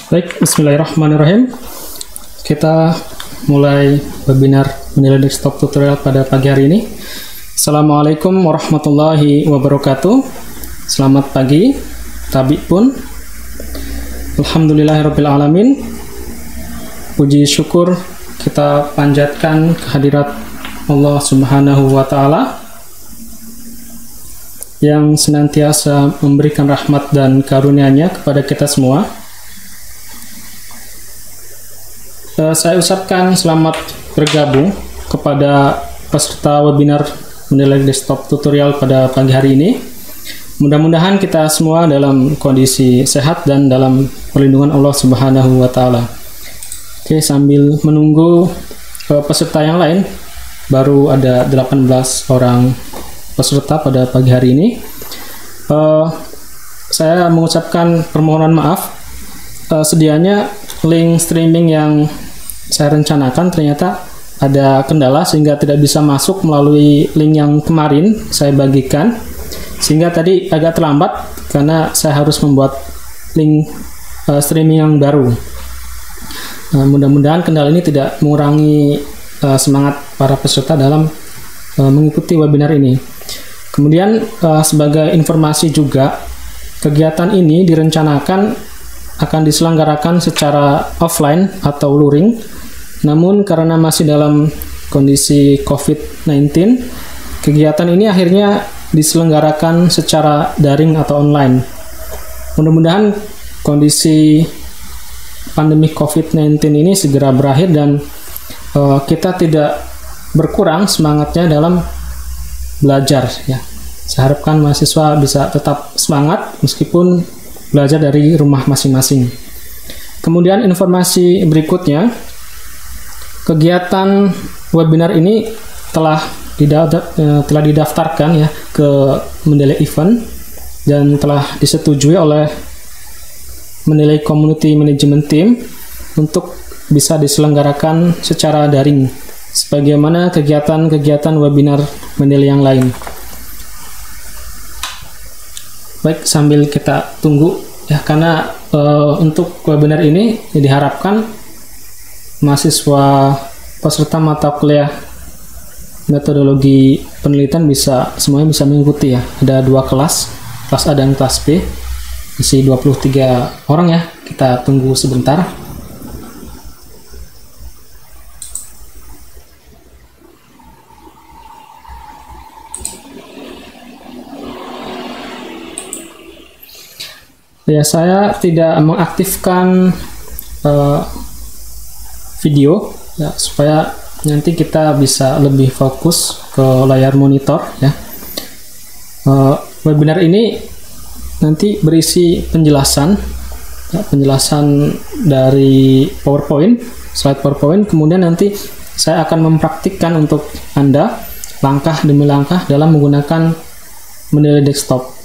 Baik, bismillahirrahmanirrahim. Kita mulai webinar menilai desktop tutorial pada pagi hari ini. Assalamualaikum warahmatullahi wabarakatuh. Selamat pagi, tabi pun. Alhamdulillahirrabbilalamin. Puji syukur kita panjatkan kehadirat Allah Subhanahu wa Ta'ala yang senantiasa memberikan rahmat dan karunia-Nya kepada kita semua. Saya ucapkan selamat bergabung kepada peserta webinar menilai desktop tutorial pada pagi hari ini. Mudah-mudahan kita semua dalam kondisi sehat dan dalam perlindungan Allah Subhanahu wa Ta'ala. Oke, sambil menunggu peserta yang lain, baru ada 18 orang peserta pada pagi hari ini. Saya mengucapkan permohonan maaf. Sedianya link streaming yang saya rencanakan ternyata ada kendala sehingga tidak bisa masuk melalui link yang kemarin saya bagikan, sehingga tadi agak terlambat karena saya harus membuat link streaming yang baru. Mudah-mudahan kendala ini tidak mengurangi semangat para peserta dalam mengikuti webinar ini. Kemudian sebagai informasi juga, kegiatan ini direncanakan akan diselenggarakan secara offline atau luring. Namun karena masih dalam kondisi COVID-19, kegiatan ini akhirnya diselenggarakan secara daring atau online. Mudah-mudahan kondisi pandemi COVID-19 ini segera berakhir dan kita tidak berkurang semangatnya dalam belajar. Ya. Saya harapkan mahasiswa bisa tetap semangat meskipun belajar dari rumah masing-masing. Kemudian informasi berikutnya, kegiatan webinar ini telah didaftarkan ya ke Mendeley Event dan telah disetujui oleh Mendeley Community Management Team untuk bisa diselenggarakan secara daring sebagaimana kegiatan-kegiatan webinar Mendeley yang lain. Baik, sambil kita tunggu ya, karena untuk webinar ini diharapkan mahasiswa peserta mata kuliah metodologi penelitian semuanya bisa mengikuti ya. Ada 2 kelas A dan kelas B, isi 23 orang ya. Kita tunggu sebentar. Ya, saya tidak mengaktifkan video ya, supaya nanti kita bisa lebih fokus ke layar monitor ya. Webinar ini nanti berisi penjelasan ya, penjelasan dari PowerPoint, slide PowerPoint, kemudian nanti saya akan mempraktikkan untuk Anda langkah demi langkah dalam menggunakan Mendeley desktop.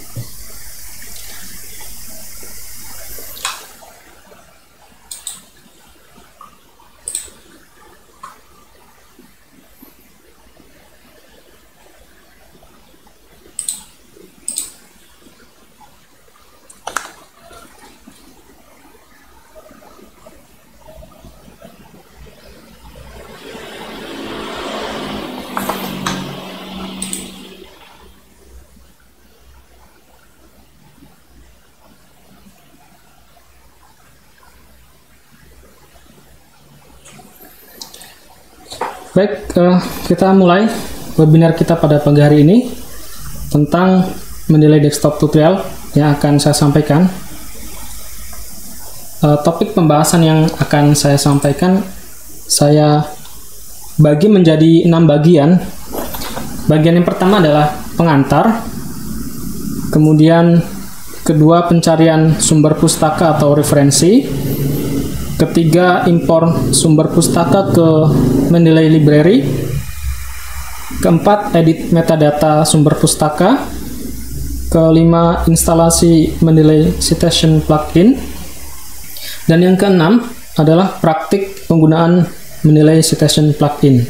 Baik, kita mulai webinar kita pada pagi hari ini tentang Mendeley desktop tutorial yang akan saya sampaikan. Topik pembahasan yang akan saya sampaikan saya bagi menjadi 6 bagian. Bagian yang pertama adalah pengantar, kemudian kedua pencarian sumber pustaka atau referensi, ketiga impor sumber pustaka ke Mendeley Library, keempat edit metadata sumber pustaka, kelima instalasi Mendeley Citation Plugin, dan yang keenam adalah praktik penggunaan Mendeley Citation Plugin.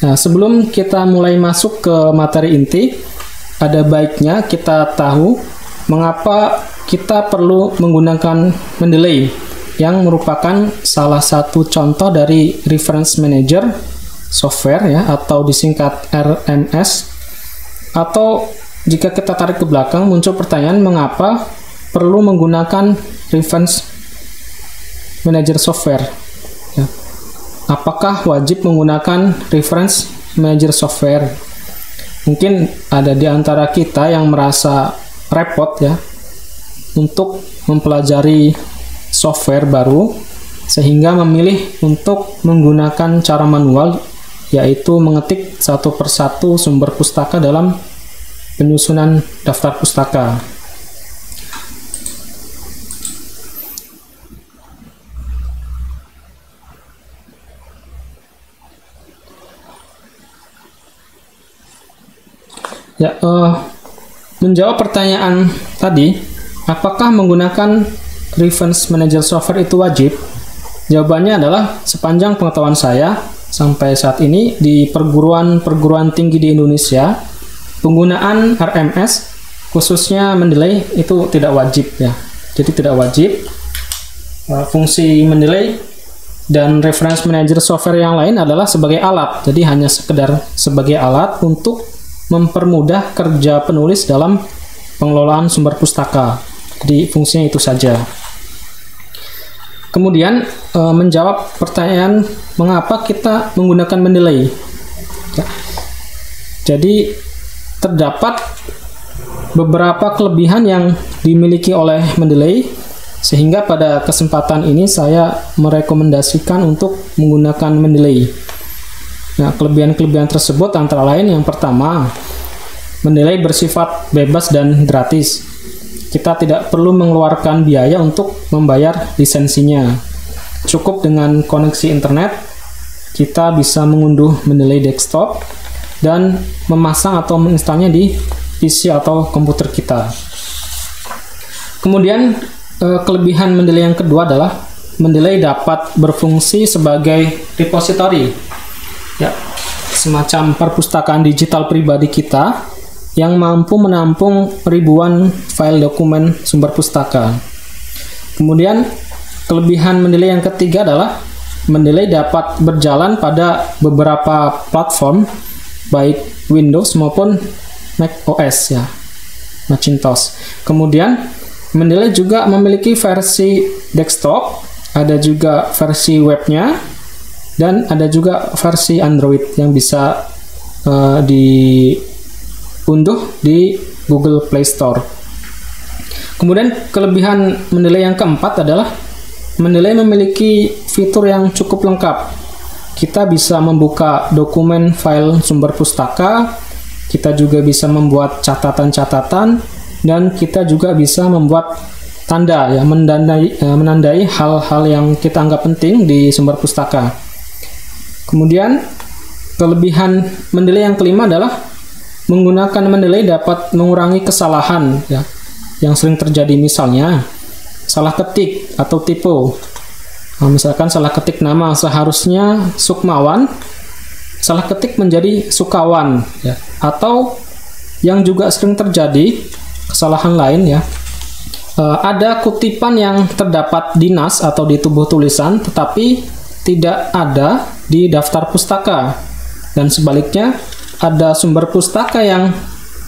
Nah, sebelum kita mulai masuk ke materi inti, ada baiknya kita tahu mengapa kita perlu menggunakan Mendeley yang merupakan salah satu contoh dari reference manager software ya, atau disingkat RMS. Atau jika kita tarik ke belakang, muncul pertanyaan mengapa perlu menggunakan reference manager software ya. Apakah wajib menggunakan reference manager software? Mungkin ada di antara kita yang merasa repot ya untuk mempelajari software baru, sehingga memilih untuk menggunakan cara manual, yaitu mengetik satu persatu sumber pustaka dalam penyusunan daftar pustaka. Ya, menjawab pertanyaan tadi, apakah menggunakan reference manager software itu wajib? Jawabannya adalah sepanjang pengetahuan saya sampai saat ini di perguruan tinggi di Indonesia, penggunaan RMS khususnya Mendeley itu tidak wajib ya. Jadi tidak wajib. Fungsi Mendeley dan reference manager software yang lain adalah sebagai alat. Jadi hanya sekedar sebagai alat untuk mempermudah kerja penulis dalam pengelolaan sumber pustaka. Jadi fungsinya itu saja. Kemudian menjawab pertanyaan mengapa kita menggunakan Mendeley. Ya. Jadi terdapat beberapa kelebihan yang dimiliki oleh Mendeley, sehingga pada kesempatan ini saya merekomendasikan untuk menggunakan Mendeley. Nah, kelebihan-kelebihan tersebut antara lain, yang pertama, Mendeley bersifat bebas dan gratis. Kita tidak perlu mengeluarkan biaya untuk membayar lisensinya. Cukup dengan koneksi internet, kita bisa mengunduh Mendeley desktop dan memasang atau menginstalnya di PC atau komputer kita. Kemudian, kelebihan Mendeley yang kedua adalah Mendeley dapat berfungsi sebagai repository. Ya, semacam perpustakaan digital pribadi kita yang mampu menampung ribuan file dokumen sumber pustaka. Kemudian kelebihan Mendeley yang ketiga adalah Mendeley dapat berjalan pada beberapa platform, baik Windows maupun Mac OS ya, Macintosh. Kemudian Mendeley juga memiliki versi desktop, ada juga versi webnya, dan ada juga versi Android yang bisa diunduh di Google Play Store. Kemudian kelebihan Mendeley yang keempat adalah Mendeley memiliki fitur yang cukup lengkap. Kita bisa membuka dokumen file sumber pustaka, kita juga bisa membuat catatan-catatan, dan kita juga bisa membuat tanda ya, menandai hal-hal yang kita anggap penting di sumber pustaka. Kemudian kelebihan Mendeley yang kelima adalah menggunakan Mendeley dapat mengurangi kesalahan ya, yang sering terjadi, misalnya salah ketik atau typo. Misalkan salah ketik nama seharusnya Sukmawan, salah ketik menjadi Sukawan ya. Atau yang juga sering terjadi kesalahan lain ya, ada kutipan yang terdapat di nas atau di tubuh tulisan tetapi tidak ada di daftar pustaka, dan sebaliknya ada sumber pustaka yang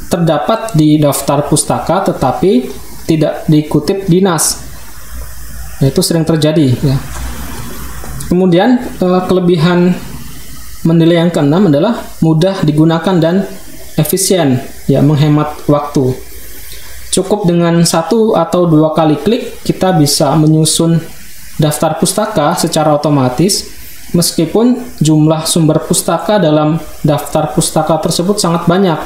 terdapat di daftar pustaka tetapi tidak dikutip di nas. Nah, itu sering terjadi ya. Kemudian kelebihan Mendeley yang keenam adalah mudah digunakan dan efisien ya, menghemat waktu. Cukup dengan 1 atau 2 kali klik kita bisa menyusun daftar pustaka secara otomatis, meskipun jumlah sumber pustaka dalam daftar pustaka tersebut sangat banyak,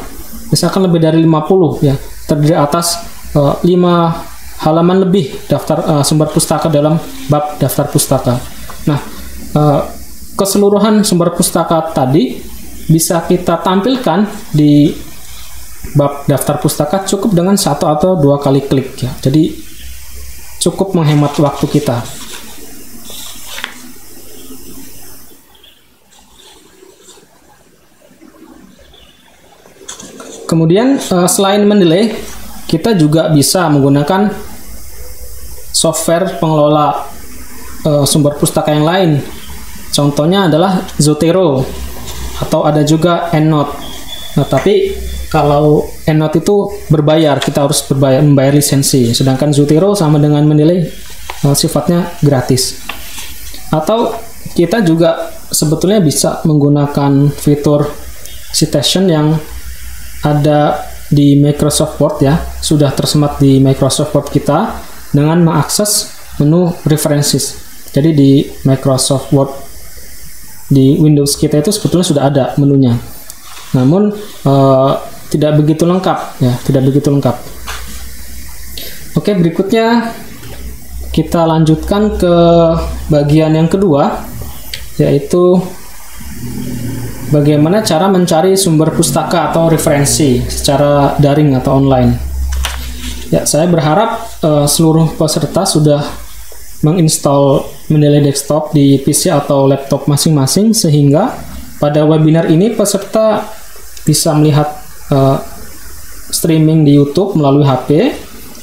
misalkan lebih dari 50 ya, terdiri atas 5 halaman lebih daftar sumber pustaka dalam bab daftar pustaka. Nah, keseluruhan sumber pustaka tadi bisa kita tampilkan di bab daftar pustaka cukup dengan 1 atau 2 kali klik ya. Jadi cukup menghemat waktu kita. Kemudian selain Mendeley, kita juga bisa menggunakan software pengelola sumber pustaka yang lain. Contohnya adalah Zotero atau ada juga EndNote. Nah, tapi kalau EndNote itu berbayar, kita harus membayar lisensi. Sedangkan Zotero sama dengan Mendeley sifatnya gratis. Atau kita juga sebetulnya bisa menggunakan fitur citation yang ada di Microsoft Word ya, sudah tersemat di Microsoft Word kita dengan mengakses menu references. Jadi di Microsoft Word di Windows kita itu sebetulnya sudah ada menunya. Namun tidak begitu lengkap ya, tidak begitu lengkap. Oke, berikutnya kita lanjutkan ke bagian yang kedua, yaitu bagaimana cara mencari sumber pustaka atau referensi secara daring atau online. Ya, saya berharap seluruh peserta sudah menginstal Mendeley Desktop di PC atau laptop masing-masing, sehingga pada webinar ini peserta bisa melihat streaming di YouTube melalui HP,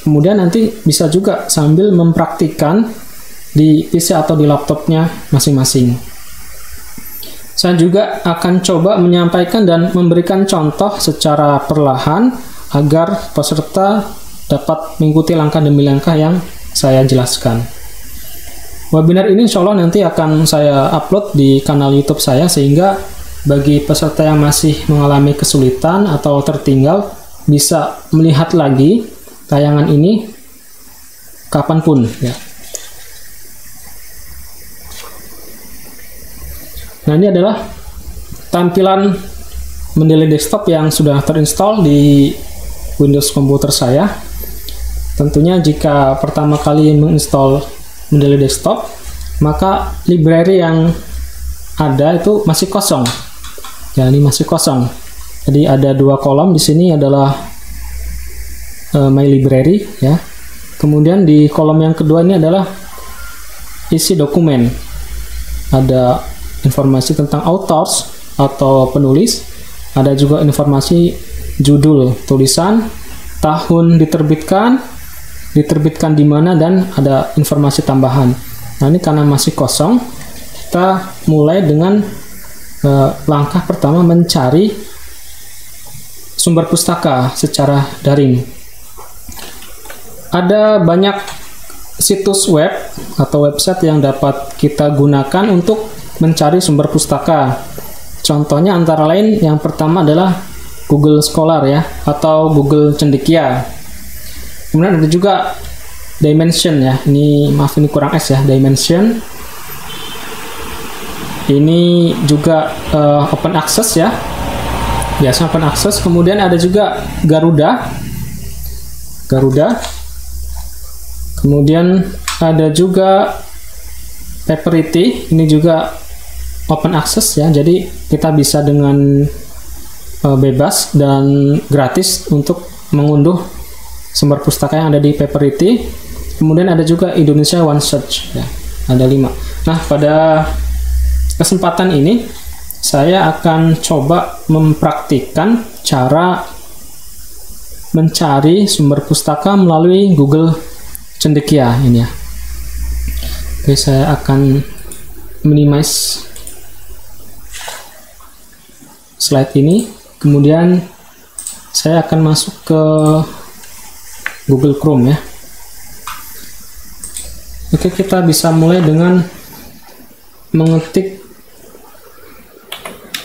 kemudian nanti bisa juga sambil mempraktikkan di PC atau di laptopnya masing-masing. Saya juga akan coba menyampaikan dan memberikan contoh secara perlahan agar peserta dapat mengikuti langkah demi langkah yang saya jelaskan. Webinar ini insya Allah nanti akan saya upload di kanal YouTube saya, sehingga bagi peserta yang masih mengalami kesulitan atau tertinggal bisa melihat lagi tayangan ini kapanpun ya. Nah, ini adalah tampilan Mendeley Desktop yang sudah terinstall di Windows komputer saya. Tentunya jika pertama kali menginstall Mendeley Desktop, maka library yang ada itu masih kosong. Ya, ini masih kosong. Jadi ada dua kolom di sini adalah My Library ya. Kemudian di kolom yang kedua ini adalah isi dokumen. Ada informasi tentang authors atau penulis, ada juga informasi judul tulisan, tahun diterbitkan di mana, dan ada informasi tambahan. Nah, ini karena masih kosong, kita mulai dengan langkah pertama mencari sumber pustaka secara daring. Ada banyak situs web atau website yang dapat kita gunakan untuk mencari sumber pustaka. Contohnya antara lain yang pertama adalah Google Scholar ya, atau Google Cendekia. Kemudian ada juga Dimension ya. Ini maaf, ini kurang S ya, Dimension. Ini juga open access ya. Biasa open access. Kemudian ada juga Garuda. Kemudian ada juga Paperity. Ini juga open access ya. Jadi kita bisa dengan bebas dan gratis untuk mengunduh sumber pustaka yang ada di Paperity. Kemudian ada juga Indonesia OneSearch ya. Ada 5. Nah, pada kesempatan ini saya akan coba mempraktikkan cara mencari sumber pustaka melalui Google Cendekia ini ya. Oke, saya akan minimize slide ini. Kemudian saya akan masuk ke Google Chrome ya. Oke, kita bisa mulai dengan mengetik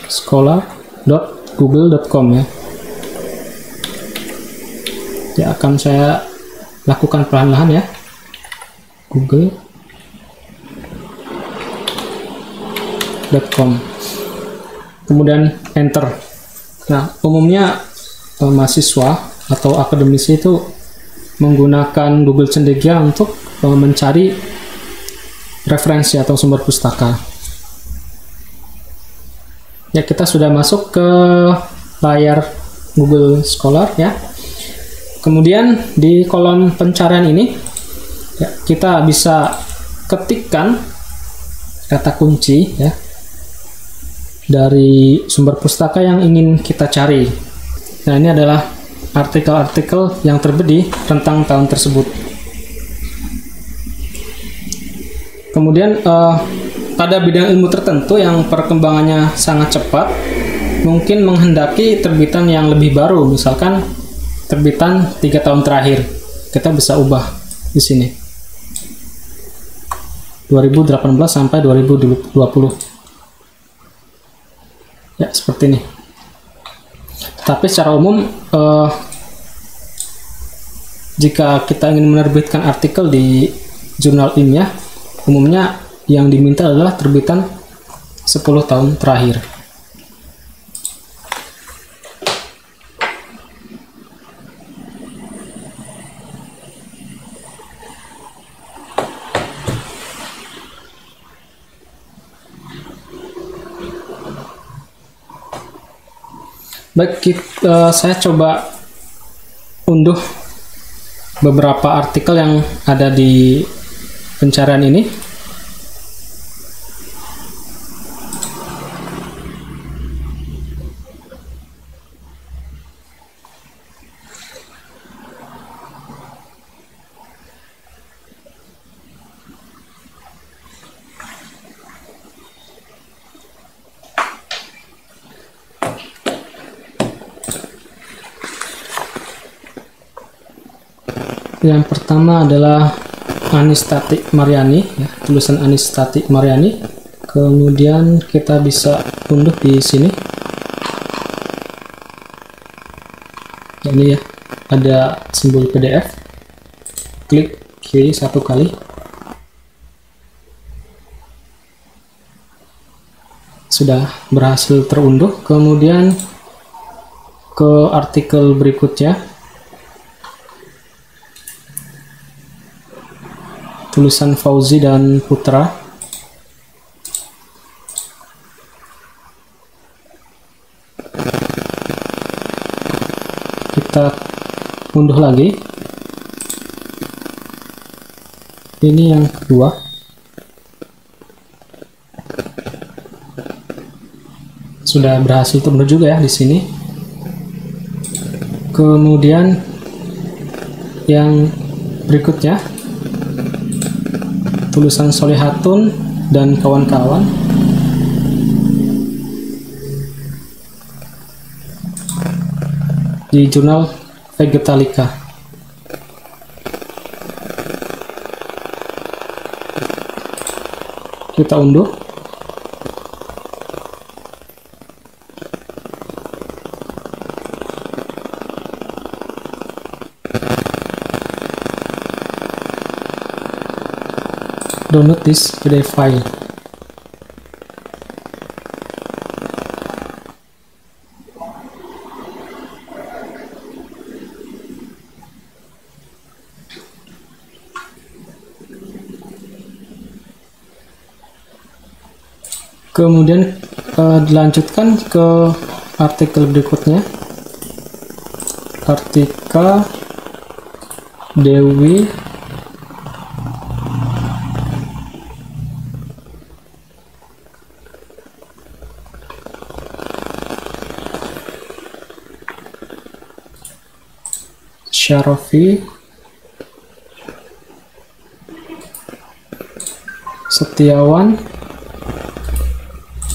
scholar.google.com ya. Ya, akan saya lakukan perlahan-lahan ya. google.com. Kemudian enter. Nah, umumnya mahasiswa atau akademisi itu menggunakan Google Cendekia untuk mencari referensi atau sumber pustaka. Ya, kita sudah masuk ke layar Google Scholar ya. Kemudian di kolom pencarian ini ya, kita bisa ketikkan kata kunci ya dari sumber pustaka yang ingin kita cari. Nah, ini adalah artikel-artikel yang terbit di rentang tahun tersebut. Kemudian pada bidang ilmu tertentu yang perkembangannya sangat cepat, mungkin menghendaki terbitan yang lebih baru, misalkan terbitan 3 tahun terakhir, kita bisa ubah di sini 2018 sampai 2020 ya, seperti ini. Tapi secara umum jika kita ingin menerbitkan artikel di jurnal ilmiah, umumnya yang diminta adalah terbitan 10 tahun terakhir. Baik, saya coba unduh beberapa artikel yang ada di pencarian ini. Yang pertama adalah Anistati Mariani, ya, tulisan Anistati Mariani. Kemudian kita bisa unduh di sini. Ini ya, ada simbol PDF. Klik kiri 1 kali. Sudah berhasil terunduh. Kemudian ke artikel berikutnya. Tulisan Fauzi dan Putra. Kita unduh lagi. Ini yang kedua. Sudah berhasil terunduh juga ya di sini. Kemudian yang berikutnya, tulisan Solihatun dan kawan-kawan. Di jurnal Vegetalica. Kita unduh. Download this PDF file. Kemudian dilanjutkan ke artikel berikutnya. Artikel Dewi Syarafi Setiawan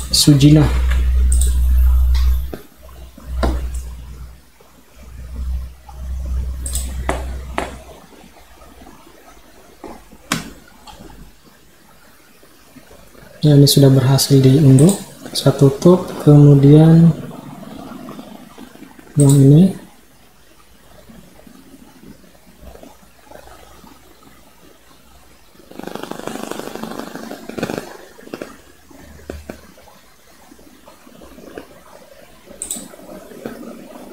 Sujina. Ya, ini sudah berhasil diunduh. Saya tutup. Kemudian yang ini.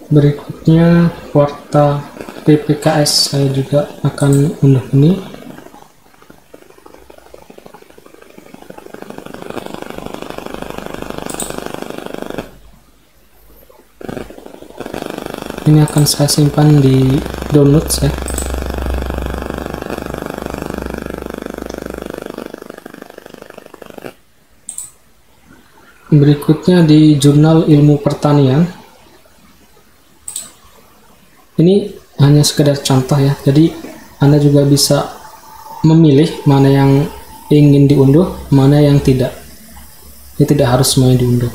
Berikutnya Warta PPKS, saya juga akan unduh ini. Ini akan saya simpan di download ya. Berikutnya di Jurnal Ilmu Pertanian. Ini hanya sekedar contoh ya, jadi Anda juga bisa memilih mana yang ingin diunduh, mana yang tidak. Ini tidak harus semuanya diunduh.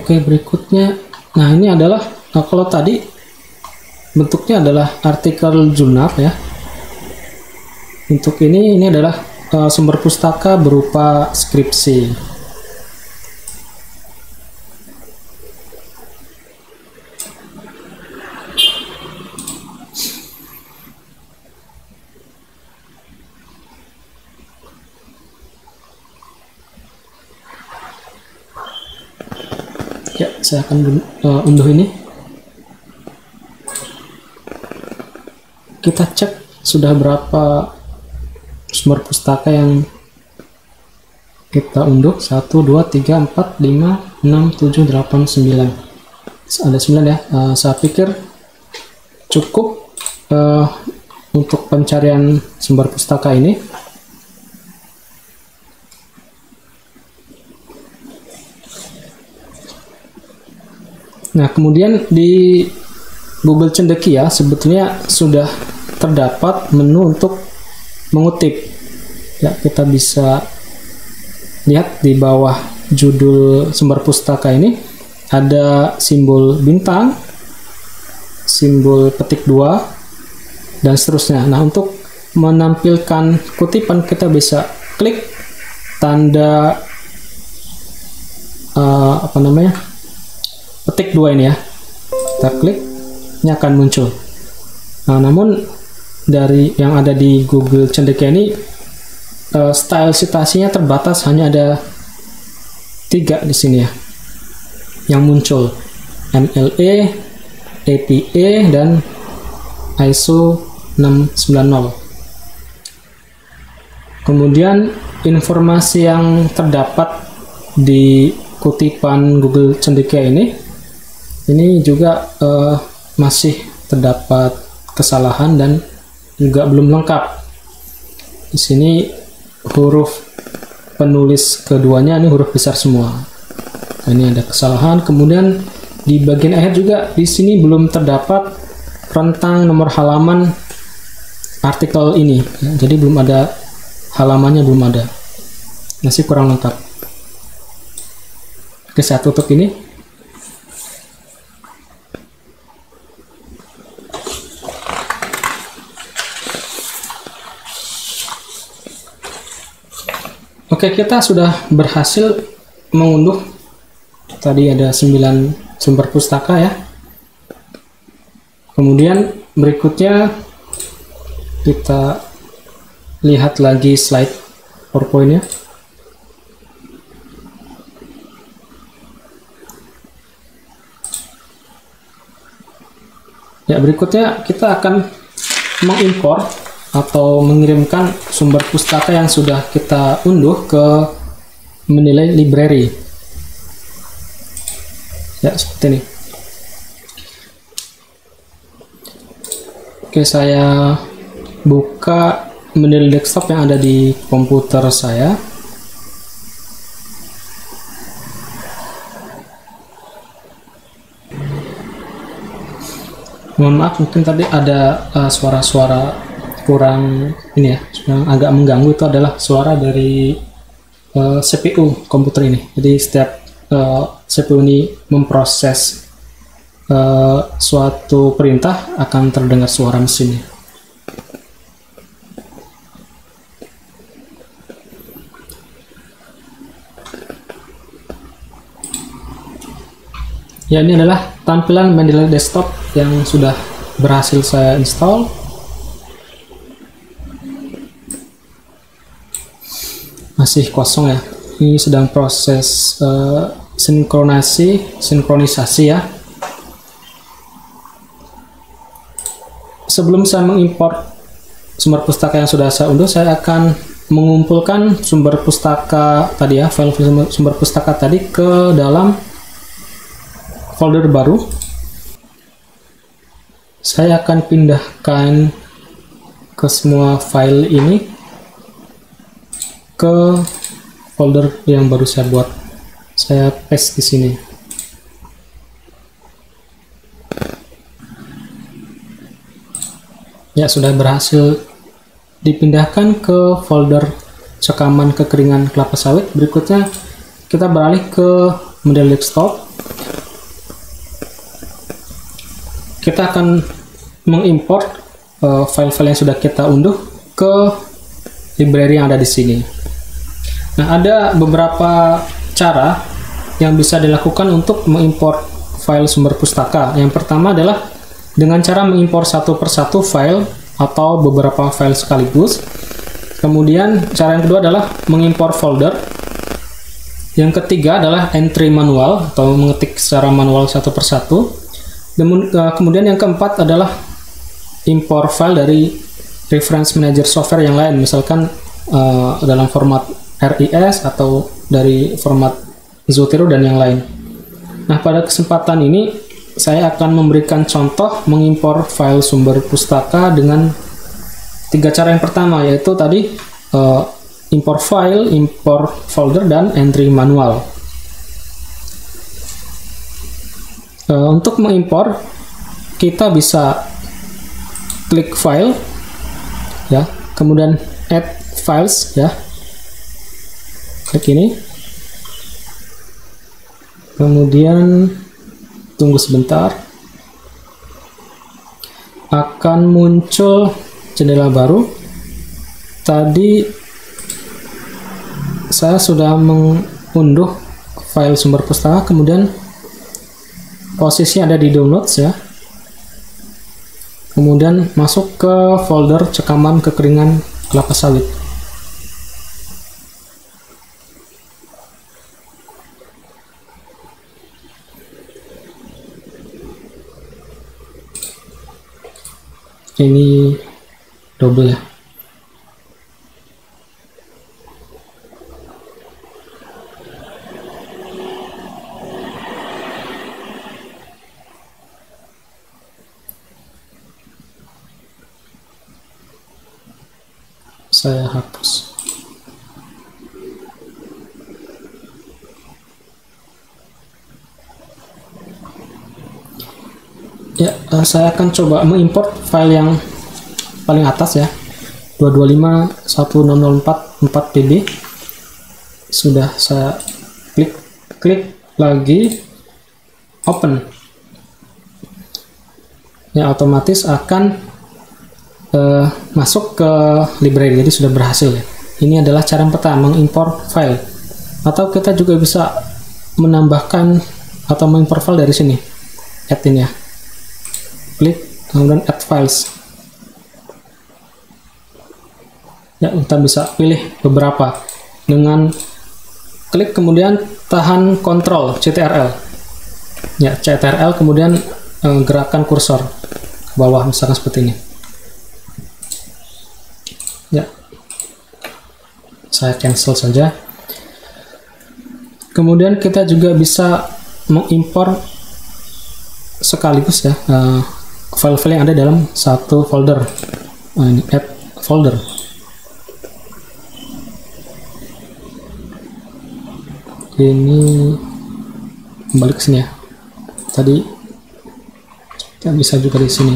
Oke, berikutnya, nah ini adalah, kalau tadi bentuknya adalah artikel jurnal ya. Untuk ini adalah sumber pustaka berupa skripsi. Ya, saya akan unduh ini. Kita cek sudah berapa sumber pustaka yang kita unduh. 1, 2, 3, 4, 5, 6, 7, 8, 9. Ada 9 ya. Saya pikir cukup untuk pencarian sumber pustaka ini. Nah, kemudian di Google Cendekia sebetulnya sudah terdapat menu untuk mengutip. Ya, kita bisa lihat di bawah judul sumber pustaka ini ada simbol bintang, simbol petik 2, dan seterusnya. Nah, untuk menampilkan kutipan kita bisa klik tanda petik 2 ini ya. Kita klik, ini akan muncul. Nah, namun dari yang ada di Google Cendekia ini style citasinya terbatas, hanya ada 3 di sini ya yang muncul, MLA, APA, dan ISO 690. Kemudian informasi yang terdapat di kutipan Google Cendekia ini juga masih terdapat kesalahan dan juga belum lengkap. Di sini huruf penulis keduanya ini huruf besar semua. Nah, ini ada kesalahan. Kemudian di bagian akhir juga di sini belum terdapat rentang nomor halaman artikel ini. Ya, jadi belum ada halamannya, belum ada. Masih kurang lengkap. Oke, saya tutup ini. Oke, kita sudah berhasil mengunduh. Tadi ada 9 sumber pustaka ya. Kemudian berikutnya kita lihat lagi slide PowerPoint-nya. Ya, berikutnya kita akan mengimpor atau mengirimkan sumber pustaka yang sudah kita unduh ke menilai library. Ya, seperti ini. Oke, saya buka menilai desktop yang ada di komputer saya. Mohon maaf, mungkin tadi ada suara-suara kurang ini ya, yang agak mengganggu. Itu adalah suara dari CPU komputer ini. Jadi setiap CPU ini memproses suatu perintah akan terdengar suara mesinnya. Ya, ini adalah tampilan Mendeley desktop yang sudah berhasil saya install. Masih kosong ya, ini sedang proses sinkronisasi ya. sebelum saya mengimport sumber pustaka yang sudah saya unduh, saya akan mengumpulkan sumber pustaka tadi ya, file sumber pustaka tadi ke dalam folder baru. Saya akan pindahkan ke semua file ini ke folder yang baru saya buat. Saya paste di sini. Ya, sudah berhasil dipindahkan ke folder cekaman kekeringan kelapa sawit. Berikutnya kita beralih ke model desktop. Kita akan mengimport file-file yang sudah kita unduh ke library yang ada di sini. Nah, ada beberapa cara yang bisa dilakukan untuk mengimport file sumber pustaka. Yang pertama adalah dengan cara mengimpor satu persatu file atau beberapa file sekaligus. Kemudian cara yang kedua adalah mengimpor folder. Yang ketiga adalah entry manual atau mengetik secara manual satu persatu. Kemudian yang keempat adalah impor file dari reference manager software yang lain, misalkan dalam format RIS atau dari format Zotero dan yang lain. Nah, pada kesempatan ini saya akan memberikan contoh mengimpor file sumber pustaka dengan 3 cara. Yang pertama yaitu tadi impor file, impor folder, dan entry manual. Untuk mengimpor, kita bisa klik file ya, kemudian add files ya, klik ini, kemudian tunggu sebentar, akan muncul jendela baru. Tadi saya sudah mengunduh file sumber pustaka, kemudian posisinya ada di downloads ya, kemudian masuk ke folder cekaman kekeringan kelapa sawit. Ini double ya. Saya hapus. Ya, saya akan coba mengimport file yang paling atas ya, 225.1004 pb. Sudah saya klik lagi open. Ya, otomatis akan masuk ke library, jadi sudah berhasil ya. Ini adalah cara yang pertama, mengimpor file. Atau kita juga bisa menambahkan atau mengimpor file dari sini, add in ya, klik kemudian add files ya. Kita bisa pilih beberapa dengan klik kemudian tahan kontrol CTRL ya, CTRL, kemudian gerakan kursor ke bawah misalkan seperti ini ya. Saya cancel saja. Kemudian kita juga bisa mengimpor sekaligus ya file-file yang ada dalam satu folder. Ini add folder. Ini kembali ke sini ya. Tadi kita bisa juga di sini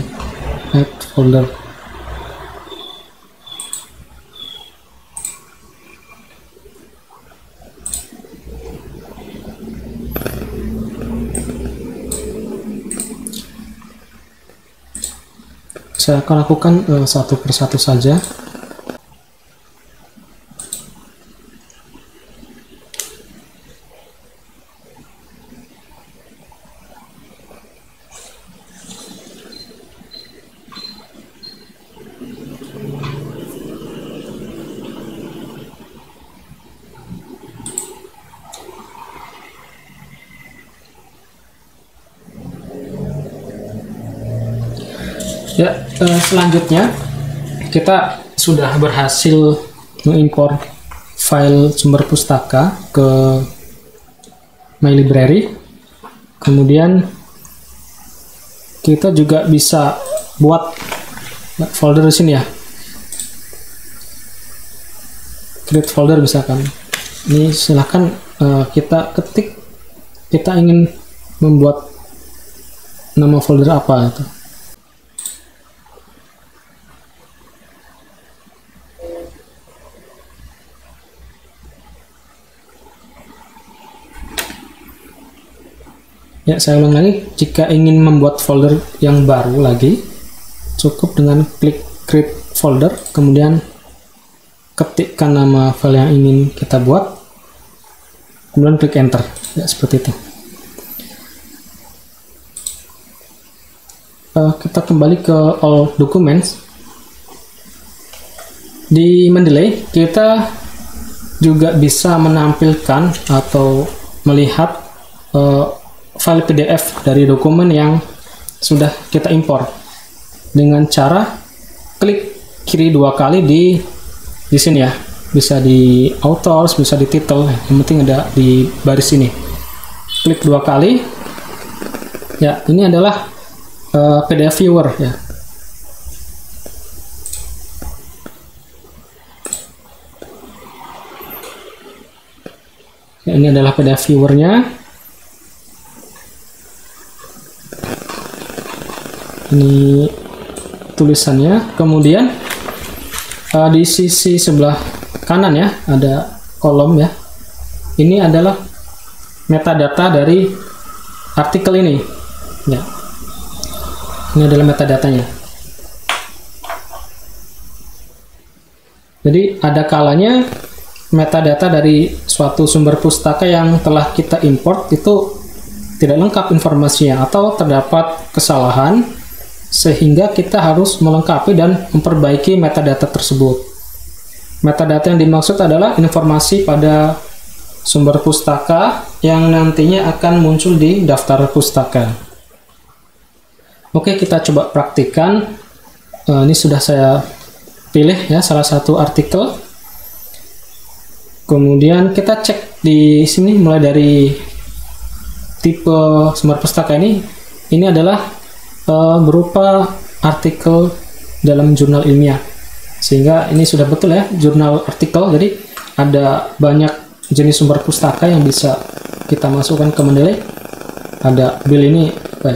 add folder. Saya akan lakukan satu persatu saja. Ya, selanjutnya kita sudah berhasil mengimpor file sumber pustaka ke My Library. Kemudian kita juga bisa buat folder di sini ya. Create folder misalkan. Ini silahkan kita ketik kita ingin membuat nama folder apa itu. Ya, saya ulang lagi, jika ingin membuat folder yang baru lagi, cukup dengan klik create folder, kemudian ketikkan nama file yang ingin kita buat, kemudian klik enter. Ya, seperti itu. Kita kembali ke all documents. Di Mendeley, kita juga bisa menampilkan atau melihat file PDF dari dokumen yang sudah kita impor dengan cara klik kiri 2 kali di sini ya, bisa di authors, bisa di title, yang penting ada di baris ini. Klik 2 kali. Ya, ini adalah PDF viewer ya. Ya, ini adalah PDF viewernya. Ini tulisannya. Kemudian di sisi sebelah kanan ya ada kolom ya. Ini adalah metadata dari artikel ini ya. Ini adalah metadatanya. Jadi ada kalanya metadata dari suatu sumber pustaka yang telah kita import itu tidak lengkap informasinya atau terdapat kesalahan, sehingga kita harus melengkapi dan memperbaiki metadata tersebut. Metadata yang dimaksud adalah informasi pada sumber pustaka yang nantinya akan muncul di daftar pustaka. Oke, kita coba praktikkan. Ini sudah saya pilih ya salah satu artikel. Kemudian kita cek di sini mulai dari tipe sumber pustaka ini. Ini adalah berupa artikel dalam jurnal ilmiah, sehingga ini sudah betul ya jurnal artikel. Jadi ada banyak jenis sumber pustaka yang bisa kita masukkan ke Mendeley. Ada bill ini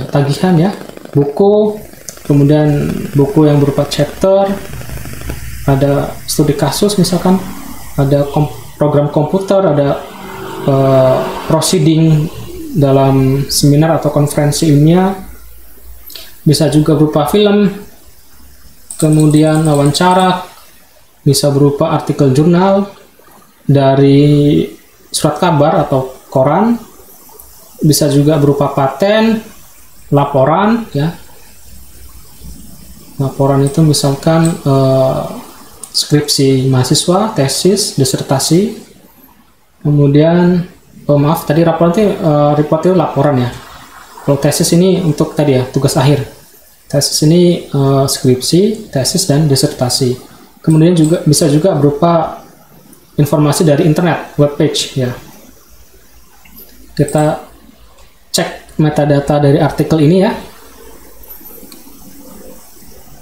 tagihan ya, buku, kemudian buku yang berupa chapter, ada studi kasus misalkan, ada program komputer, ada proceeding dalam seminar atau konferensi ilmiah. Bisa juga berupa film, kemudian wawancara, bisa berupa artikel jurnal, dari surat kabar atau koran, bisa juga berupa paten, laporan ya. Laporan itu misalkan skripsi mahasiswa, tesis, disertasi. Kemudian maaf, tadi laporan itu laporan ya. Kalau tesis ini untuk tadi ya, tugas akhir. Tesis ini skripsi, tesis, dan disertasi. Kemudian juga bisa juga berupa informasi dari internet, web page ya. Kita cek metadata dari artikel ini ya.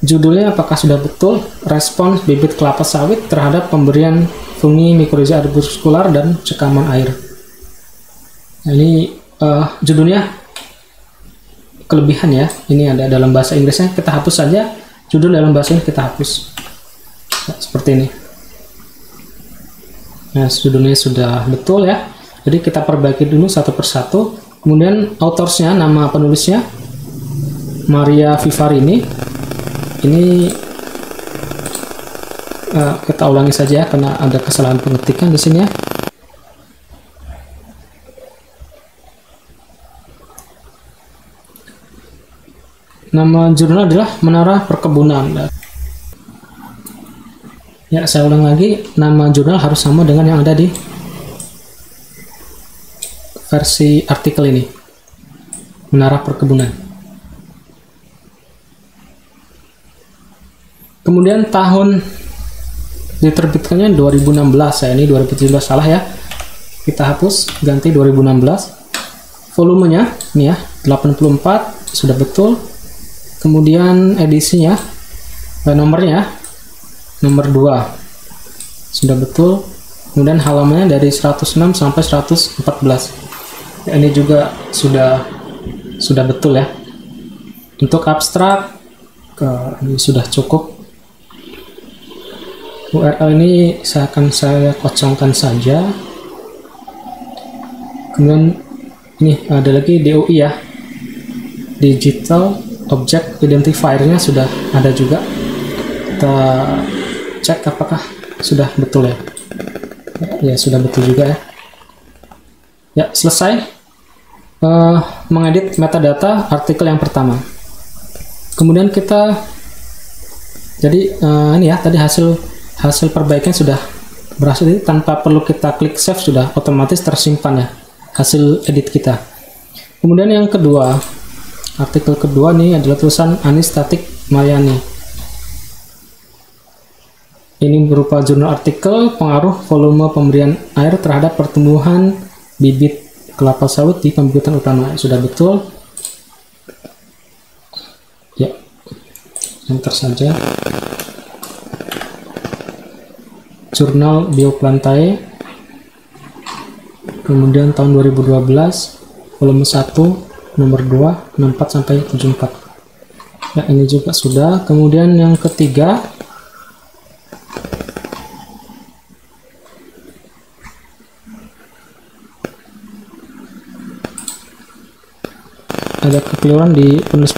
Judulnya apakah sudah betul? Respons bibit kelapa sawit terhadap pemberian fungi mycorrhiza arbuscular dan cekaman air. Nah, ini judulnya kelebihan ya, ini ada dalam bahasa Inggrisnya, kita hapus saja judul dalam bahasa ini, kita hapus nah, seperti ini. Nah, judulnya sudah betul ya, jadi kita perbaiki dulu satu persatu. Kemudian autorsnya, nama penulisnya Maria Vivarini. Ini kita ulangi saja karena ada kesalahan pengetikan di sini ya. Nama jurnal adalah Menara Perkebunan. Ya, saya ulang lagi, nama jurnal harus sama dengan yang ada di versi artikel ini. Menara Perkebunan. Kemudian tahun diterbitkannya 2016 ya, ini 2017 salah ya. Kita hapus, ganti 2016. Volumenya ini ya, 84 sudah betul. Kemudian edisinya, nomornya nomor 2 sudah betul. Kemudian halamannya dari 106 sampai 114. Ya, ini juga sudah betul ya. Untuk abstrak ini sudah cukup. URL ini saya kosongkan saja. Kemudian ini ada lagi DOI ya, Digital Object Identifier-nya sudah ada juga. Kita cek apakah sudah betul ya. Ya sudah betul juga ya. Ya selesai mengedit metadata artikel yang pertama. Kemudian kita ini ya, tadi hasil perbaikan sudah berhasil, tanpa perlu kita klik save sudah otomatis tersimpan ya hasil edit kita. Kemudian yang kedua, artikel kedua nih adalah tulisan Anistatik Mariani. Ini berupa jurnal artikel pengaruh volume pemberian air terhadap pertumbuhan bibit kelapa sawit di pembibitan utama. Sudah betul ya, enter saja. Jurnal Bioplantae, kemudian tahun 2012, volume 1, nomor 2, 64 sampai 74. Ya, ini juga sudah. Kemudian yang ketiga, ada kekeliruan di penulis.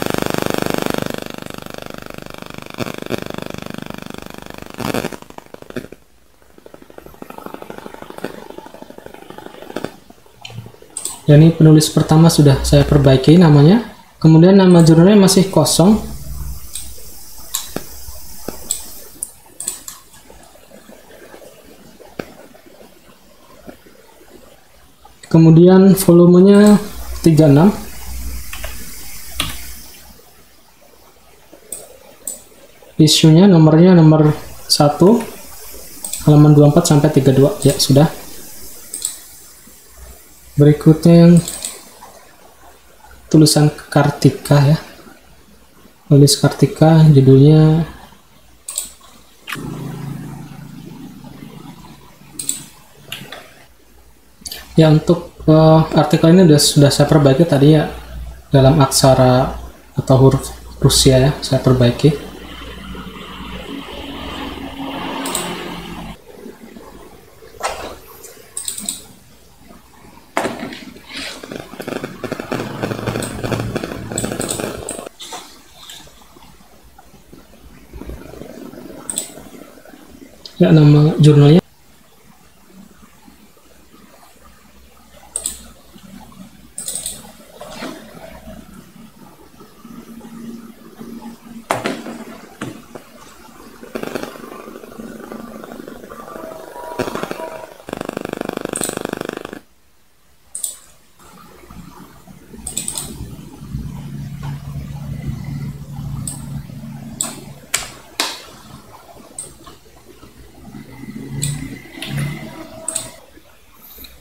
Ya, ini penulis pertama sudah saya perbaiki namanya. Kemudian nama jurnalnya masih kosong. Kemudian volumenya 36. Isunya nomornya nomor 1, halaman 24 sampai 32. Ya, sudah. Berikutnya yang tulisan Kartika ya, tulis Kartika, judulnya ya. Untuk artikel ini sudah saya perbaiki tadi ya, dalam aksara atau huruf Rusia ya, saya perbaiki. Ya, nama jurnalnya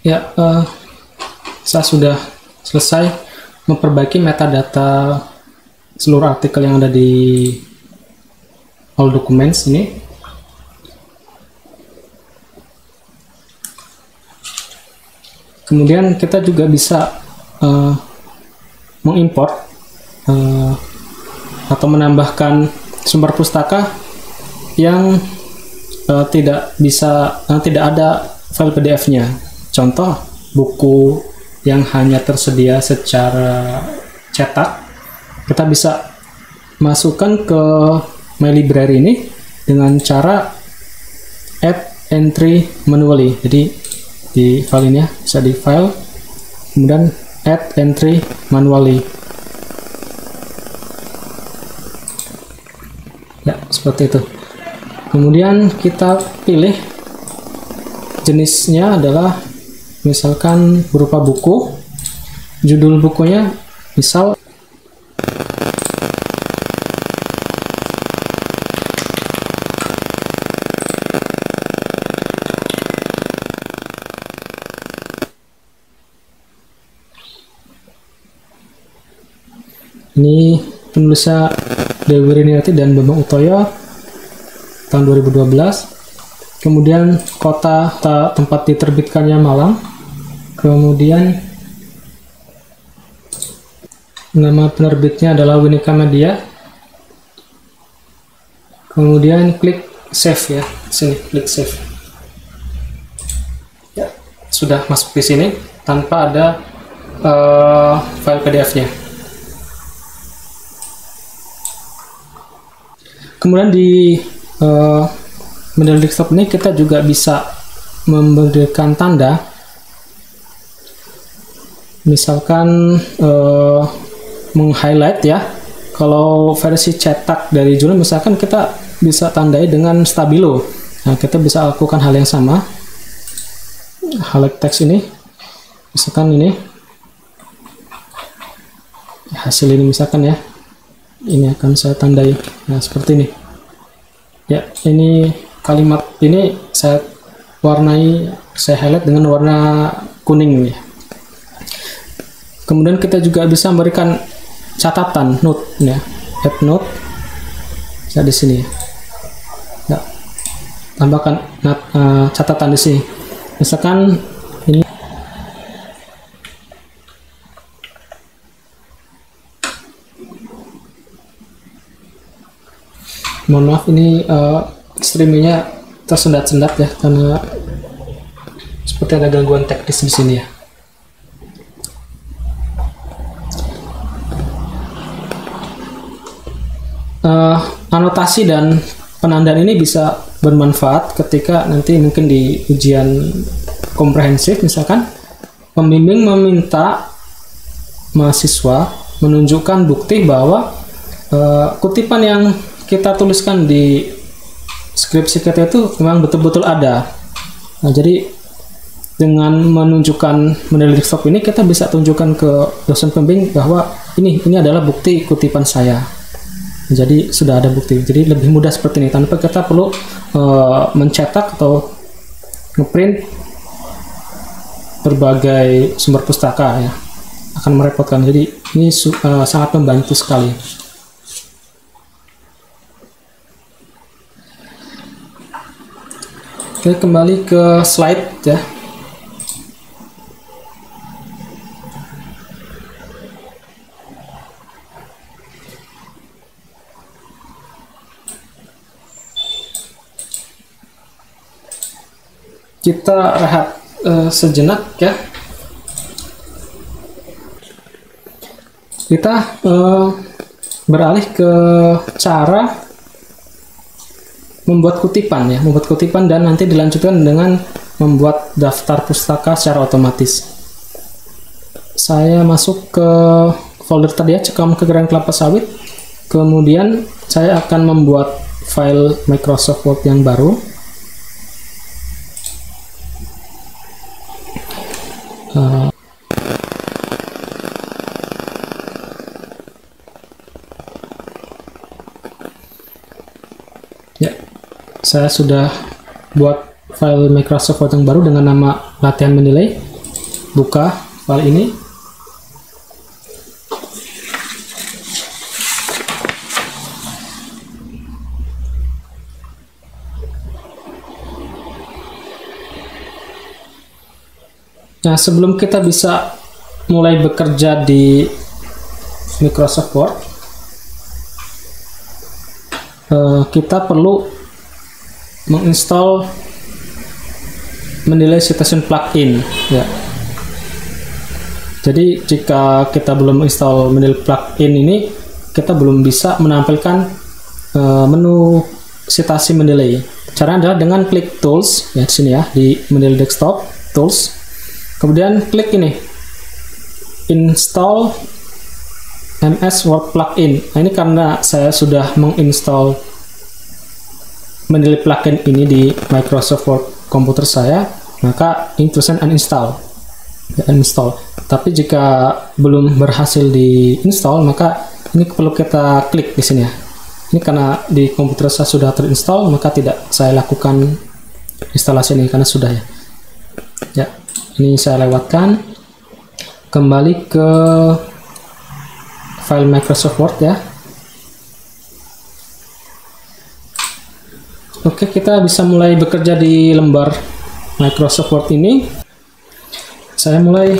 ya. Saya sudah selesai memperbaiki metadata seluruh artikel yang ada di all documents ini. Kemudian kita juga bisa mengimport atau menambahkan sumber pustaka yang tidak ada file PDF-nya. Contoh, buku yang hanya tersedia secara cetak, kita bisa masukkan ke My Library ini dengan cara add entry manually. Jadi di file ini ya, bisa di file, kemudian add entry manually. Ya, seperti itu. Kemudian kita pilih jenisnya adalah misalkan berupa buku, judul bukunya misal Ini penulisnya Dewi Riniati dan Bambang Utoyo tahun 2012. Kemudian kota tempat diterbitkannya Malang. Kemudian nama penerbitnya adalah Winika Media. Kemudian klik save ya, sini klik save. Ya, sudah masuk di sini tanpa ada file PDF-nya. Kemudian di model desktop ini kita juga bisa memberikan tanda, misalkan meng-highlight ya. Kalau versi cetak dari jurnal misalkan kita bisa tandai dengan stabilo. Nah, kita bisa lakukan hal yang sama. Highlight teks ini, misalkan ini hasil ini misalkan ya. Ini akan saya tandai. Nah, seperti ini. Ya, ini kalimat ini saya warnai, saya highlight dengan warna kuning ini. Kemudian kita juga bisa memberikan catatan note ya, add note. Ya, di sini. Ya. Tambahkan catatan di sini. Misalkan ini mohon maaf ini streamingnya tersendat-sendat ya karena seperti ada gangguan teknis di sini ya. Anotasi dan penandaan ini bisa bermanfaat ketika nanti mungkin di ujian komprehensif misalkan pembimbing meminta mahasiswa menunjukkan bukti bahwa kutipan yang kita tuliskan di skripsi kita itu memang betul-betul ada. Nah, jadi dengan menunjukkan model desktop ini kita bisa tunjukkan ke dosen pembimbing bahwa ini adalah bukti kutipan saya. Jadi sudah ada bukti. Jadi lebih mudah seperti ini tanpa kita perlu mencetak atau ngeprint berbagai sumber pustaka ya. Akan merepotkan. Jadi ini sangat membantu sekali. Oke, kembali ke slide ya. Kita rehat sejenak ya. Kita beralih ke cara membuat kutipan ya, membuat kutipan dan nanti dilanjutkan dengan membuat daftar pustaka secara otomatis. Saya masuk ke folder tadi ya, Cekam Kegeran Kelapa Sawit. Kemudian saya akan membuat file Microsoft Word yang baru. Ya, saya sudah buat file Microsoft Word yang baru dengan nama latihan menilai. Buka file ini. Nah, sebelum kita bisa mulai bekerja di Microsoft Word, kita perlu menginstal menilai citation plugin ya. Jadi jika kita belum install menilai plugin ini, kita belum bisa menampilkan menu citasi menilai. Caranya adalah dengan klik tools ya, di sini ya, di menilai desktop tools. Kemudian klik ini install MS Word plugin. Nah, ini karena saya sudah menginstall menilai plugin ini di Microsoft Word komputer saya, maka ini tulisan uninstall ya, uninstall. Tapi jika belum berhasil diinstal, maka ini perlu kita klik di sini ya. Ini karena di komputer saya sudah terinstall, maka tidak saya lakukan instalasi ini karena sudah ya. Ya, ini saya lewatkan. Kembali ke file Microsoft Word ya. Oke, kita bisa mulai bekerja di lembar Microsoft Word ini. Saya mulai,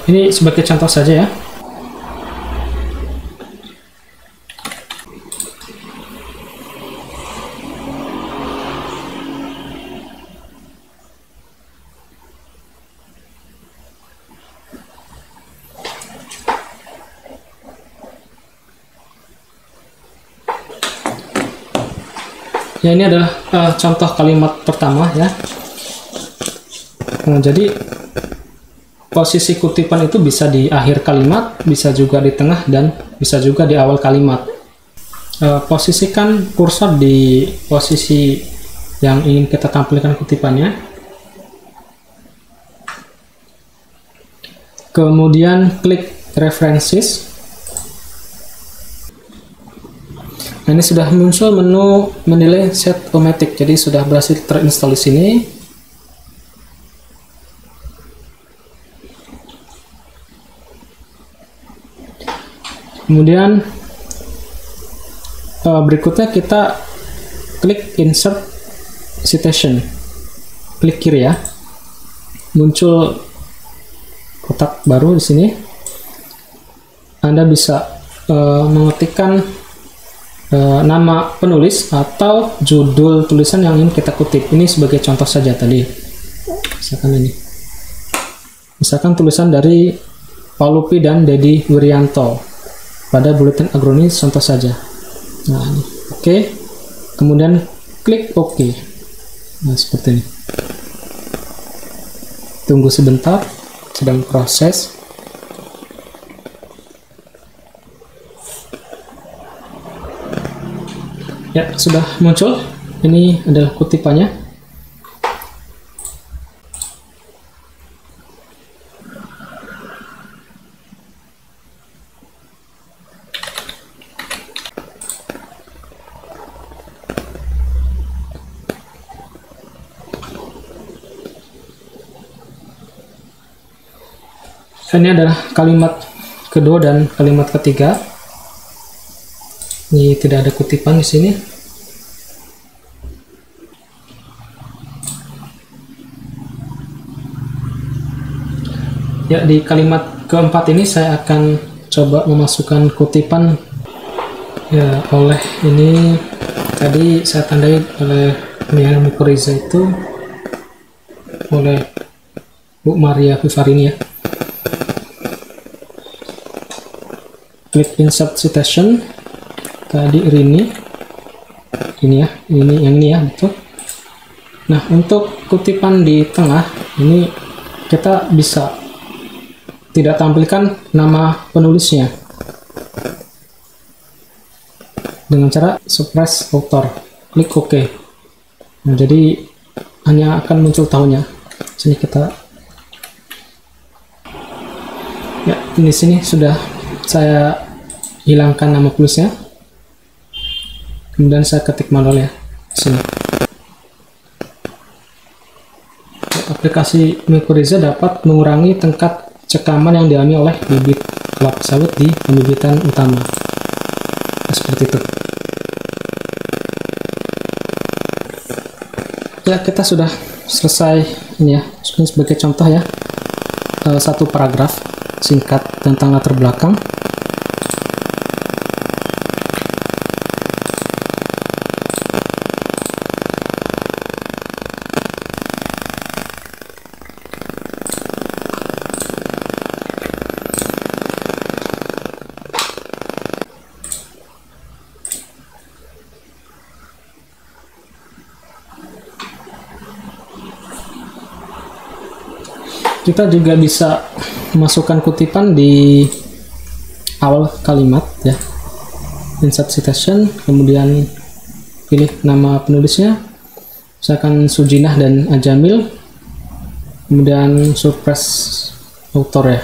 ini sebagai contoh saja ya. Ya, ini adalah contoh kalimat pertama ya. Nah, jadi posisi kutipan itu bisa di akhir kalimat, bisa juga di tengah, dan bisa juga di awal kalimat. Posisikan kursor di posisi yang ingin kita tampilkan kutipannya. Kemudian klik References. Nah, ini sudah muncul menu menilai set otomatis, jadi sudah berhasil terinstall di sini. Kemudian berikutnya kita klik Insert Citation, klik kiri ya, muncul kotak baru di sini. Anda bisa mengetikkan nama penulis atau judul tulisan yang ingin kita kutip. Ini sebagai contoh saja tadi. Misalkan ini. Misalkan tulisan dari Pak Lupi dan Dedi Wirianto pada Buletin Agronomi contoh saja. Nah, ini. Oke. Kemudian klik OK. Nah, seperti ini. Tunggu sebentar, sedang proses. Ya, sudah muncul. Ini adalah kutipannya. Ini adalah kalimat kedua dan kalimat ketiga. Ini tidak ada kutipan di sini. Ya, di kalimat keempat ini saya akan coba memasukkan kutipan ya. Oleh ini tadi saya tandai oleh Mia Mikoriza itu oleh Bu Maria Vivarini ya. Klik Insert Citation. Tadi ini ya, yang ini ya, betul. Nah, untuk kutipan di tengah ini kita bisa tidak tampilkan nama penulisnya dengan cara suppress author, klik OK. Nah, jadi hanya akan muncul tahunnya. Sini kita ya, di sini sudah saya hilangkan nama penulisnya. Kemudian saya ketik manual ya, sini. Aplikasi Mikoriza dapat mengurangi tingkat cekaman yang dialami oleh bibit kelapa sawit di pembibitan utama. Nah, seperti itu. Ya, kita sudah selesai ini ya. Ini sebagai contoh ya, satu paragraf singkat tentang latar belakang. Kita juga bisa masukkan kutipan di awal kalimat ya. Insert citation, kemudian pilih nama penulisnya, misalkan Sujinah dan Ajamil, kemudian suppress author ya.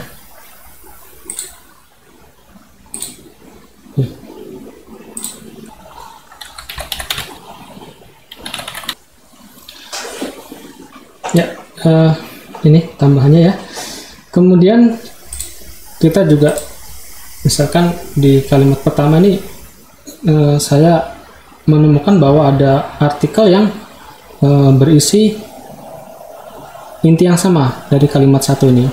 Ini tambahannya ya. Kemudian kita juga Misalkan di kalimat pertama ini saya menemukan bahwa ada artikel yang berisi inti yang sama dari kalimat satu ini.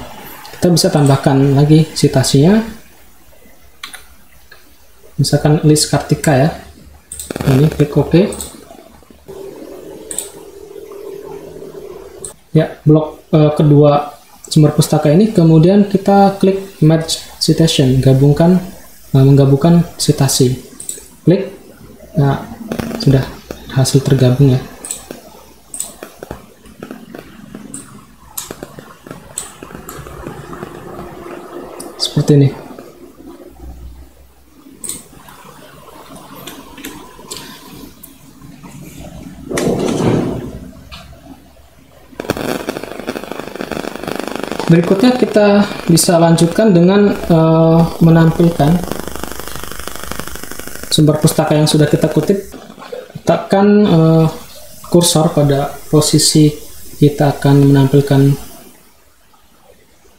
Kita bisa tambahkan lagi citasinya. Misalkan list Kartika ya. Ini klik OK. Ya, blok kedua sumber pustaka ini, kemudian kita klik merge citation, menggabungkan citasi. Klik, nah sudah hasil tergabung ya. Seperti ini. Berikutnya kita bisa lanjutkan dengan menampilkan sumber pustaka yang sudah kita kutip. Letakkan kursor pada posisi kita akan menampilkan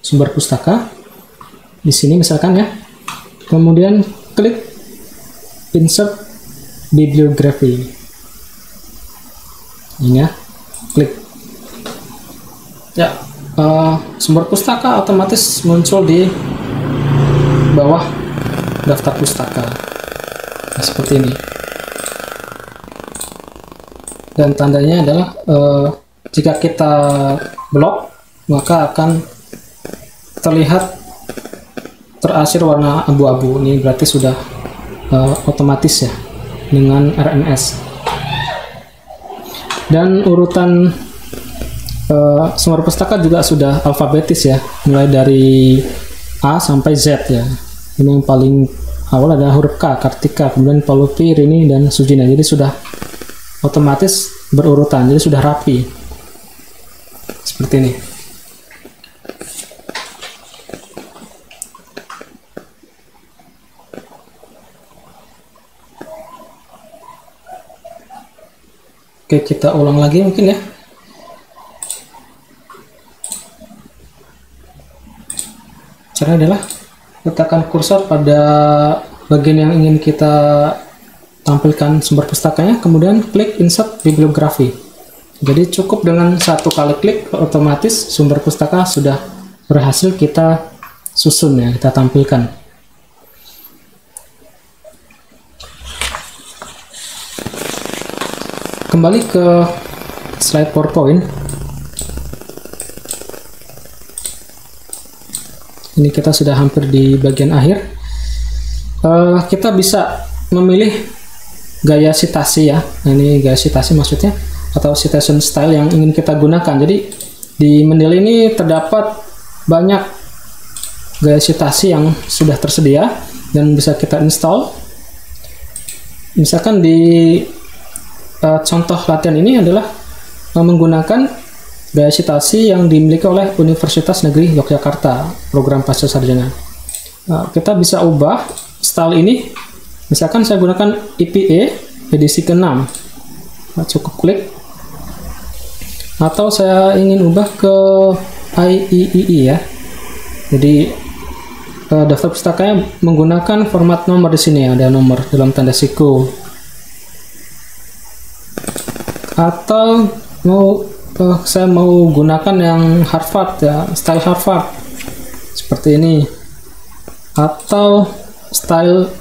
sumber pustaka. Di sini misalkan ya. Kemudian klik insert bibliography. Ini ya. Klik. Ya. Sumber pustaka otomatis muncul di bawah daftar pustaka. Nah, seperti ini. Dan tandanya adalah jika kita blok, maka akan terlihat terasir warna abu-abu. Ini berarti sudah otomatis ya dengan RMS. Dan urutan sumber pustaka juga sudah alfabetis ya, mulai dari A sampai Z ya. Ini yang paling awal ada huruf K, Kartika, kemudian Paulupi, Rini, dan Sujina. Jadi sudah otomatis berurutan, jadi sudah rapi. Seperti ini. Oke, kita ulang lagi mungkin ya. Caranya adalah letakkan kursor pada bagian yang ingin kita tampilkan sumber pustakanya, kemudian klik insert bibliography. Jadi cukup dengan satu kali klik, otomatis sumber pustaka sudah berhasil kita susun ya, kita tampilkan. Kembali ke slide PowerPoint. Ini kita sudah hampir di bagian akhir. Kita bisa memilih gaya citasi ya. Nah, ini gaya citasi maksudnya, atau citation style yang ingin kita gunakan. Jadi di Mendeley ini terdapat banyak gaya citasi yang sudah tersedia dan bisa kita install. Misalkan di contoh latihan ini adalah menggunakan gaya citasi yang dimiliki oleh Universitas Negeri Yogyakarta, program pasca sarjana. Kita bisa ubah style ini. Misalkan saya gunakan IPA edisi ke-6. Cukup klik. Atau saya ingin ubah ke IEEE ya. Jadi daftar pustakanya menggunakan format nomor di sini, ada nomor dalam tanda siku. Atau saya mau gunakan yang Harvard ya, style Harvard seperti ini, atau style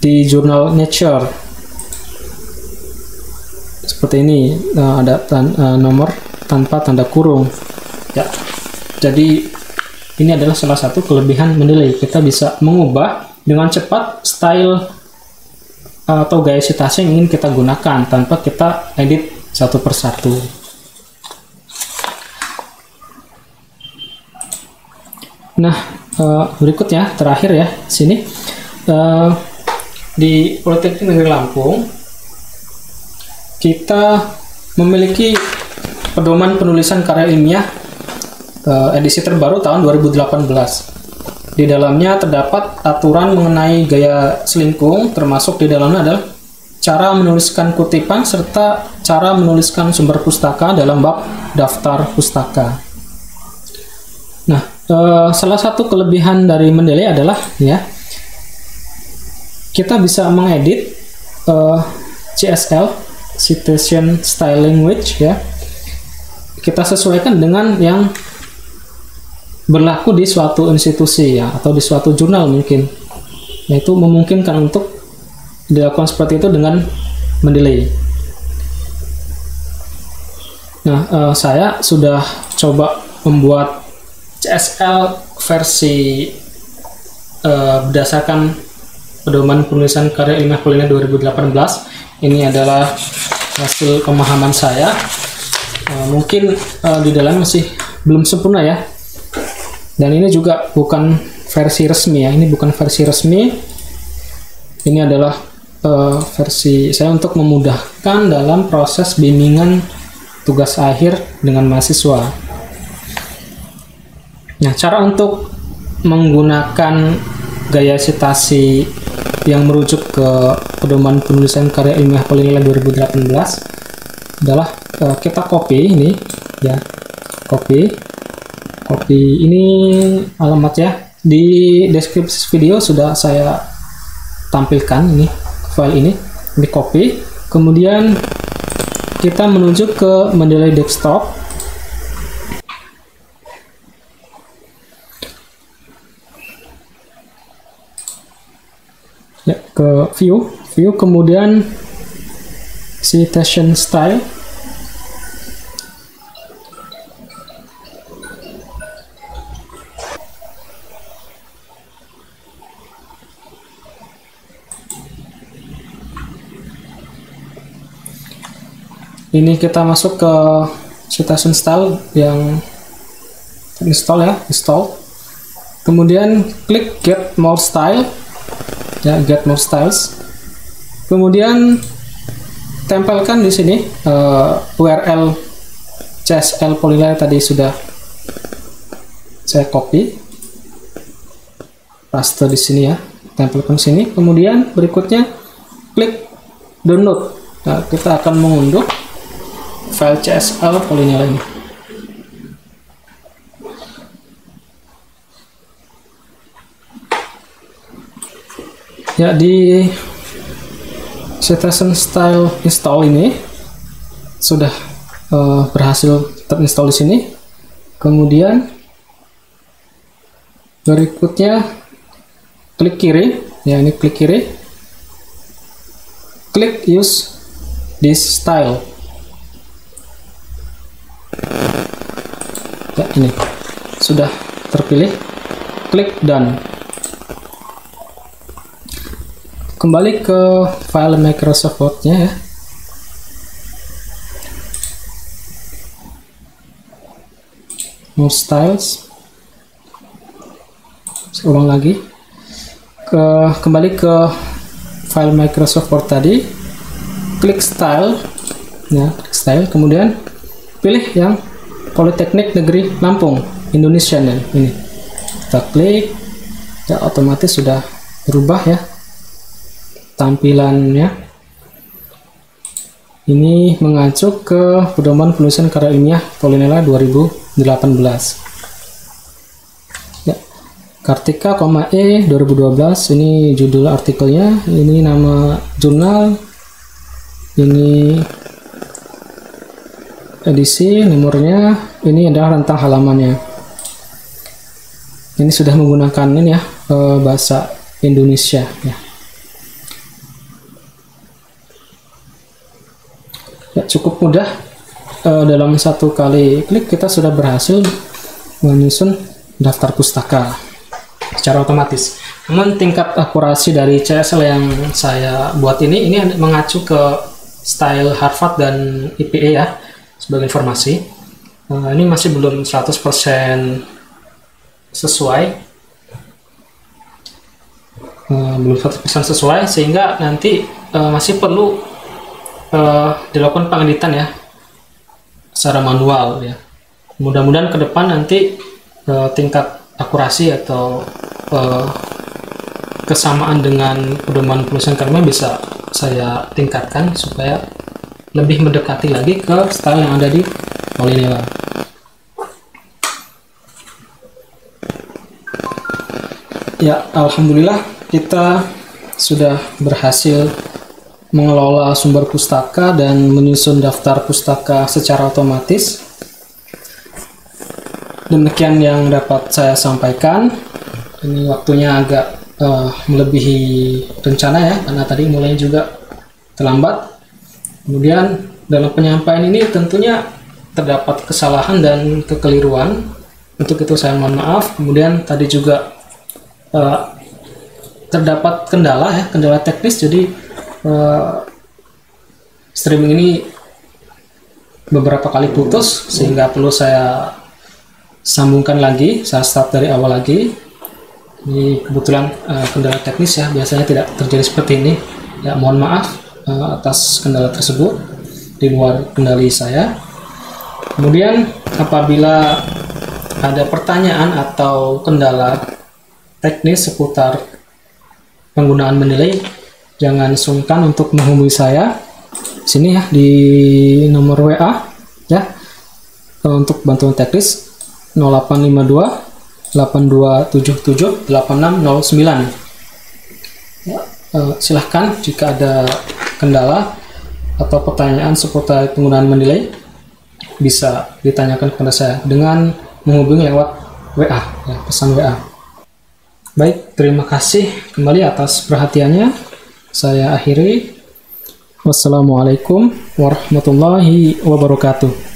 di jurnal Nature seperti ini. Ada nomor tanpa tanda kurung ya. Jadi ini adalah salah satu kelebihan Mendeley, kita bisa mengubah dengan cepat style atau gaya citasi yang ingin kita gunakan tanpa kita edit satu persatu. Nah, berikutnya terakhir ya, sini di Politeknik Negeri Lampung kita memiliki pedoman penulisan karya ilmiah edisi terbaru tahun 2018. Di dalamnya terdapat aturan mengenai gaya selingkung, termasuk di dalamnya adalah cara menuliskan kutipan serta cara menuliskan sumber pustaka dalam bab daftar pustaka. Nah, salah satu kelebihan dari Mendeley adalah ya, kita bisa mengedit CSL, Citation Style Language ya. Kita sesuaikan dengan yang berlaku di suatu institusi ya, atau di suatu jurnal mungkin. Nah, itu memungkinkan untuk dilakukan seperti itu dengan mendelay. Nah, saya sudah coba membuat CSL versi berdasarkan pedoman penulisan karya ilmiah kuliner 2018. Ini adalah hasil pemahaman saya. Mungkin di dalam masih belum sempurna ya. Dan ini juga bukan versi resmi ya. Ini bukan versi resmi. Ini adalah versi saya untuk memudahkan dalam proses bimbingan tugas akhir dengan mahasiswa. Nah, cara untuk menggunakan gaya citasi yang merujuk ke pedoman penulisan karya ilmiah kuliner 2018 adalah kita copy ini ya, copy ini alamat ya, di deskripsi video sudah saya tampilkan ini file ini copy, kemudian kita menuju ke Mendeley desktop ya, ke view, kemudian citation style, ini kita masuk ke citation style yang install ya, kemudian klik get more style ya, get more styles, kemudian tempelkan di sini URL CSL Polylay tadi sudah saya copy, paste di sini ya, tempelkan sini, kemudian berikutnya klik download. Nah, kita akan mengunduh file CSL Polylay ini. Ya, di citation style install ini sudah berhasil terinstall di sini. Kemudian berikutnya klik kiri ya, ini klik kiri, klik use this style ya, ini sudah terpilih, klik done. Kembali ke file Microsoft Word-nya ya. More styles. Saya ulang lagi. Kembali ke file Microsoft Word tadi. Klik style. Ya, klik style. Kemudian pilih yang Politeknik Negeri Lampung, Indonesia nih. Ini. Kita klik. Ya, otomatis sudah berubah ya tampilannya. Ini mengacu ke pedoman penulisan karya ilmiah Polynela 2018 ya. Kartika, E 2012, ini judul artikelnya, ini nama jurnal, ini edisi, nomornya, ini adalah rentang halamannya. Ini sudah menggunakan ini ya, bahasa Indonesia ya. Ya, cukup mudah, dalam satu kali klik kita sudah berhasil menyusun daftar pustaka secara otomatis. Namun tingkat akurasi dari CSL yang saya buat ini mengacu ke style Harvard dan IPA ya, sebagai informasi. Ini masih belum 100% sesuai, sehingga nanti masih perlu dilakukan pengeditan ya secara manual ya. Mudah-mudahan ke depan nanti tingkat akurasi atau kesamaan dengan pedoman penulisan karya bisa saya tingkatkan supaya lebih mendekati lagi ke style yang ada di Polynela. Ya, alhamdulillah kita sudah berhasil mengelola sumber pustaka dan menyusun daftar pustaka secara otomatis. Demikian yang dapat saya sampaikan. Ini waktunya agak melebihi rencana ya, karena tadi mulai juga terlambat. Kemudian dalam penyampaian ini tentunya terdapat kesalahan dan kekeliruan. Untuk itu saya mohon maaf. Kemudian tadi juga terdapat kendala ya, kendala teknis. Jadi streaming ini beberapa kali putus sehingga perlu saya sambungkan lagi, saya start dari awal lagi. Ini kebetulan kendala teknis ya, biasanya tidak terjadi seperti ini ya. Mohon maaf atas kendala tersebut, di luar kendali saya. Kemudian apabila ada pertanyaan atau kendala teknis seputar penggunaan mendelay, jangan sungkan untuk menghubungi saya sini ya, di nomor WA ya, untuk bantuan teknis 0852 8277 8609 ya. Silahkan jika ada kendala atau pertanyaan seputar penggunaan mendelay bisa ditanyakan kepada saya dengan menghubungi lewat WA ya, pesan WA. Baik, terima kasih kembali atas perhatiannya. Saya akhiri. Wassalamualaikum warahmatullahi wabarakatuh.